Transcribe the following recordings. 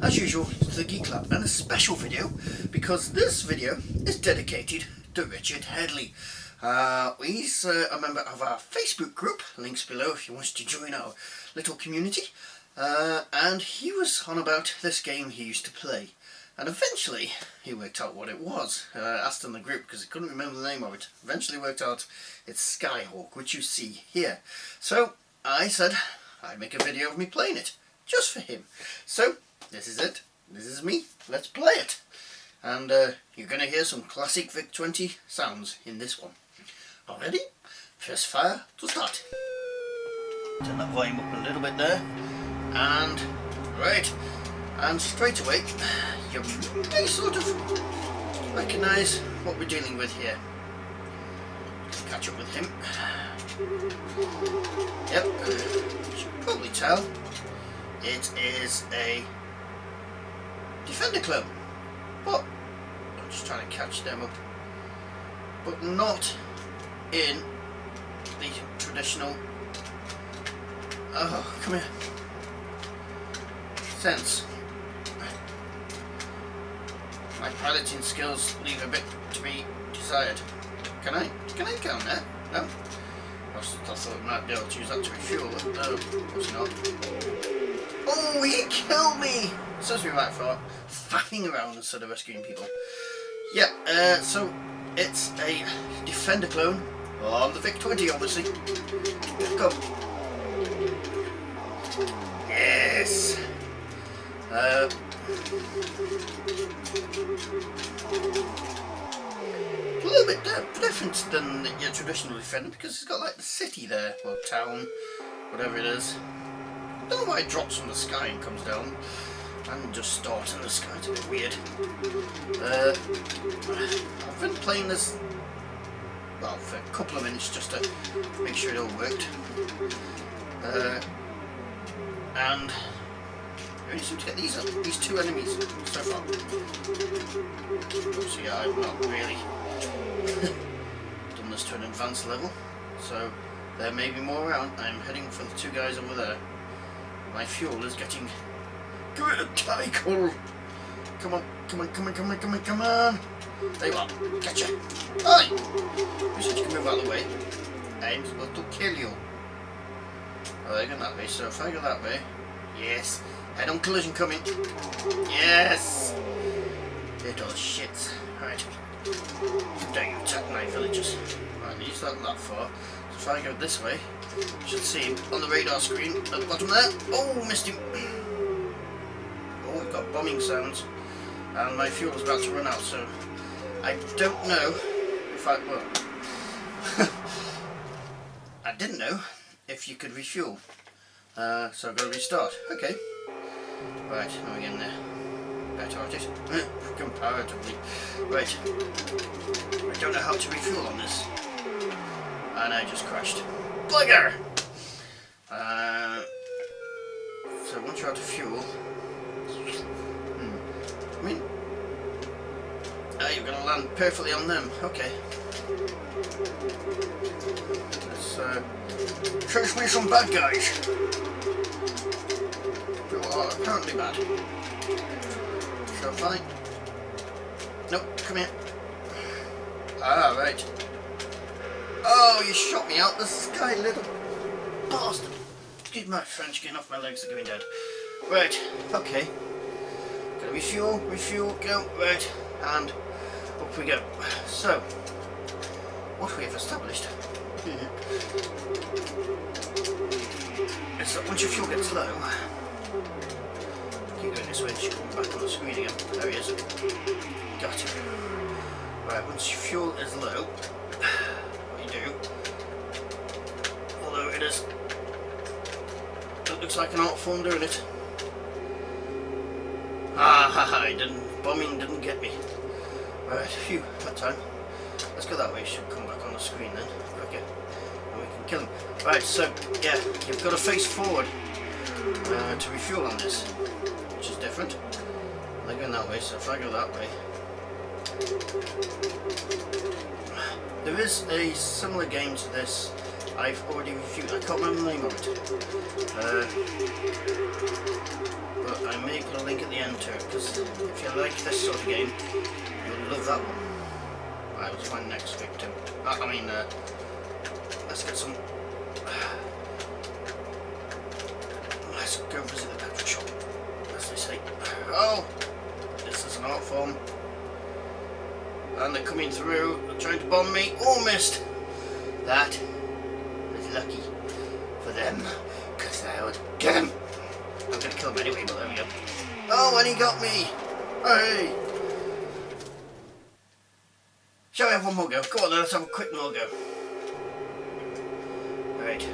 as usual, to the Geek Club, and a special video because this video is dedicated to Richard Hedderly. He's a member of our Facebook group, links below if you want to join our little community, and he was on about this game he used to play, and eventually he worked out what it was. Asked in the group because he couldn't remember the name of it. Eventually worked out it's Skyhawk, which you see here. So I said I'd make a video of me playing it, just for him. So this is it. This is me. Let's play it. And you're going to hear some classic VIC-20 sounds in this one. All ready? First fire to start. Turn that volume up a little bit there. And right. And straight away, you may sort of recognise what we're dealing with here. Catch up with him. Yep. You should probably tell it is a Defender clone, but I'm just trying to catch them up, but not in the traditional, oh come here, sense. My piloting skills leave a bit to be desired. Can I count that? No? I thought I might be able to use that to refuel, but no, of course not. Oh, he killed me! Serves me right for faffing around instead of rescuing people. Yeah, so it's a Defender clone on the VIC-20, obviously. Go. Yes! A little bit different than your traditional Defender because it's got like the city there, or town, whatever it is. I don't know why it drops from the sky and comes down and just starts in the sky. It's a bit weird. I've been playing this, well, for a couple of minutes just to make sure it all worked. And I only seem to get these two enemies so far. So yeah, I've not really done this to an advanced level, so there may be more around. I'm heading for the two guys over there. My fuel is getting critical. Come on. There you are. Gotcha. Oi! You said you can move out of the way. I'm supposed to kill you. Oh, they're going that way, so if I go that way, yes. Head on collision coming. Yes! Little shits. Right. Don't you attack my villagers. Right, he's not that far. So if I go this way, you should see him on the radar screen at the bottom there. Oh, missed him. Oh, we've got bombing sounds. And my fuel is about to run out, so I don't know if I... well... I didn't know if you could refuel. So I've got to restart. Okay. Right, now we're getting there. Better at it. Comparatively. Right. I don't know how to refuel on this. And I just crashed. Bugger! So once you're out of fuel... I mean... you're going to land perfectly on them. Okay. Let's chase me some bad guys. Who are apparently bad. Shall fight? Nope, come here. Ah, right. Oh, you shot me out the sky, little bastard. Excuse my French, getting off my legs, are going dead. Right, okay. Gotta refuel, go, right, and up we go. So, what we have established is that once your fuel gets low, keep going this way, it should come back on the screen again. There he is. Got it. Right, once your fuel is low, what you do, although it looks like an art form doing it. Bombing didn't get me. Right, phew, that time. Let's go that way, should come back on the screen then. Okay, and we can kill him. Right, so, yeah, you've got to face forward to refuel on this, which is different. They're going that way, so if I go that way... There is a similar game to this I've already reviewed. I can't remember the name of it. But I may put a link at the end end to it, because if you like this sort of game, you'll love that one. Right, what's my next victim? Let's get some... Let's go visit the petrol shop, as they say. Oh! This is an art form. And they're coming through, they're trying to bomb me. Oh, missed! That is lucky for them, because I would get him. I'm going to kill him anyway, but there we go. Oh, and he got me! Hey! Shall we have one more go? Go on then, let's have a quick more go. Right,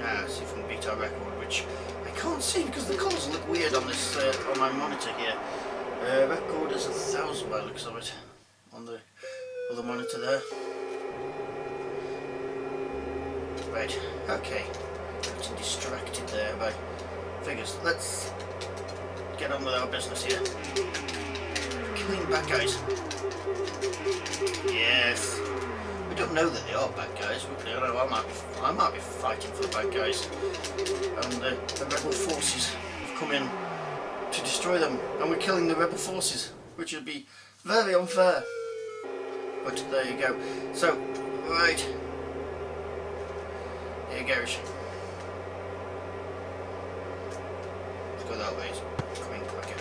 now let's see if we can beat our record, which I can't see because the colours look weird on this, on my monitor here. Record is 1,000 by the looks of it, on the other monitor there. Right, okay. Getting distracted there by figures. Let's get on with our business here. Killing bad guys. Yes. We don't know that they are bad guys. We don't know. I might be fighting for the bad guys. And the rebel forces have come in to destroy them. And we're killing the rebel forces, which would be very unfair. But there you go. So, right. Here goes. Let's go that way. It's coming quicker.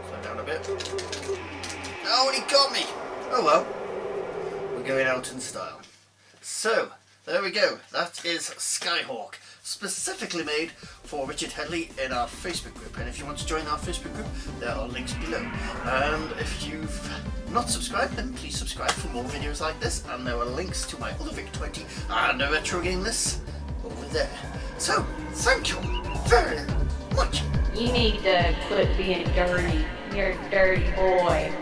Slow down a bit. Oh, and he got me! Oh well. We're going out in style. So, there we go. That is Skyhawk. Specifically made for Richard Hedderly in our Facebook group. And if you want to join our Facebook group, there are links below. And if you've not subscribed, then please subscribe for more videos like this. And there are links to my other VIC-20 and the retro game lists over there. So, thank you very much. You need to quit being dirty. You're a dirty boy.